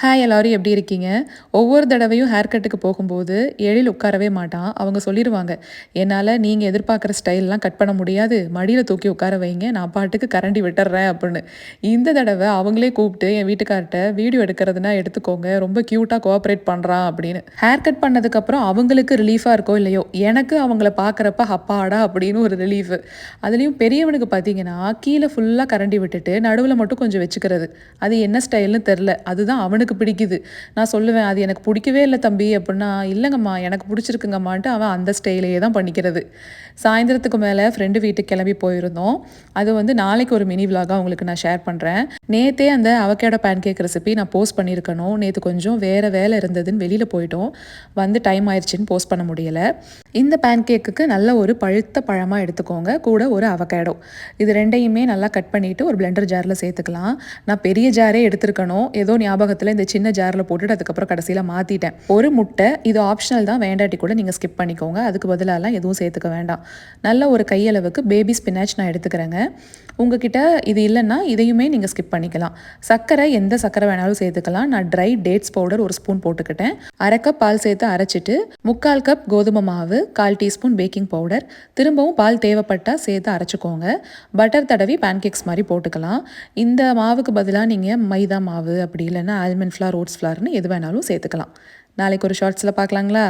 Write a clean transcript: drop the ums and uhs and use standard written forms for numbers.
Hi எல்லாரும் எப்படி இருக்கீங்க? ஒவ்வொரு தடவையும் ஹேர் கட்டுக்கு போகும்போது எழில் உட்காரவே மாட்டான். அவங்க சொல்லிருவாங்க, "என்னால நீங்க எதிர்பார்க்குற ஸ்டைல்லாம் கட் பண்ண முடியாது. மடியில தூக்கி உட்கார வைங்க. நான் பாட்டுக்கு கரண்டி விட்டுர்றேன்" அப்படின்னு. இந்த தடவ அவங்களே கூப்பிட்டு என் வீட்டுக்கார்ட்ட வீடியோ எடுக்கிறதுனா எடுத்துக்கோங்க. ரொம்ப கியூட்டா கோஆப்பரேட் பண்றான் அப்படின்னு. ஹேர் கட் பண்ணதுக்கப்புறம் அவங்களுக்கு ரிலீஃபா இருக்கோ இல்லையோ, எனக்கு அவங்கள பார்க்குறப்ப அப்பாடா அப்படின்னு ஒரு ரிலீஃபு. அதுலயும் பெரியவனுக்கு பார்த்தீங்கன்னா, கீழ ஃபுல்லா கரண்டி விட்டுட்டு நடுவுல மட்டும் கொஞ்சம் வச்சுக்கிறது. அது என்ன ஸ்டைல்ன்னு தெர்ல. அதுதான் அவனுக்கு பிடிக்குது. நான் சொல்லுவேன், "அது எனக்கு பிடிக்கவே இல்ல தம்பி" அப்புட்னா, "இல்லங்கம்மா எனக்கு பிடிச்சிருக்குங்கம்மான்ட்டு" அவன் அந்த ஸ்டைலையே தான் பண்ணிக்கிறது. சாயந்தரத்துக்கு மேல ஃப்ரெண்டு வீட்டுக்கு கிளம்பி போயிருந்தோம். அது வந்து நாளைக்கு ஒரு மினி விலாகா உங்களுக்கு நான் ஷேர் பண்றேன். நேத்தே அந்த அவகேடோ பேன்கேக் ரெசிபி நான் போஸ்ட் பண்ணியிருக்கணும். நேத்து கொஞ்சம் வேற வேலை இருந்ததுன்னு வெளியில போயிட்டோம். வந்து டைம் ஆயிருச்சுன்னு போஸ்ட் பண்ண முடியல. இந்த பேன்கேக்குக்கு நல்ல ஒரு பழுத்த பழமா எடுத்துக்கோங்க. கூட ஒரு அவகேடோ. இது 2யுமே நல்லா கட் பண்ணிட்டு ஒரு பிளெண்டர் ஜார்ல சேர்த்துக்கலாம். நான் பெரிய ஜாரே எடுத்திருக்கணும். ஏதோ ஞாபகத்துல இந்த சின்ன ஜார்ல போட்டுட்டு அதுக்கப்புறம் கடைசியில மாத்திட்டேன். ஒரு முட்டை, இது ஆப்ஷனல் தான், வேண்டாட்டி கூட நீங்க ஸ்கிப் பண்ணிக்கோங்க. அதுக்கு பதிலாலாம் எதுவும் சேர்த்துக்க வேண்டாம். நல்ல ஒரு கையளவுக்கு பேபி ஸ்பினாச் நான் எடுத்துக்கிறேங்க. உங்ககிட்ட இது இல்லைன்னா இதையுமே நீங்கள் ஸ்கிப் பண்ணிக்கலாம். சர்க்கரை எந்த சர்க்கரை வேணாலும் சேர்த்துக்கலாம். நான் ட்ரை டேட்ஸ் பவுடர் 1 ஸ்பூன் போட்டுக்கிட்டேன். 1/2 கப் பால் சேர்த்து அரைச்சிட்டு 3/4 கப் கோதுமை மாவு, 1/4 டீஸ்பூன் பேக்கிங் பவுடர், திரும்பவும் பால் தேவைப்பட்டால் சேர்த்து அரைச்சிக்கோங்க. பட்டர் தடவி பேன்கேக்ஸ் மாதிரி போட்டுக்கலாம். இந்த மாவுக்கு பதிலாக நீங்கள் மைதா மாவு அப்படி இல்லைன்னா ஆல்மண்ட் ஃப்ளார், ஓட்ஸ் ஃப்ளார்னு எது வேணாலும் சேர்த்துக்கலாம். நாளைக்கு ஒரு ஷார்ட்ஸில் பார்க்கலாங்களா?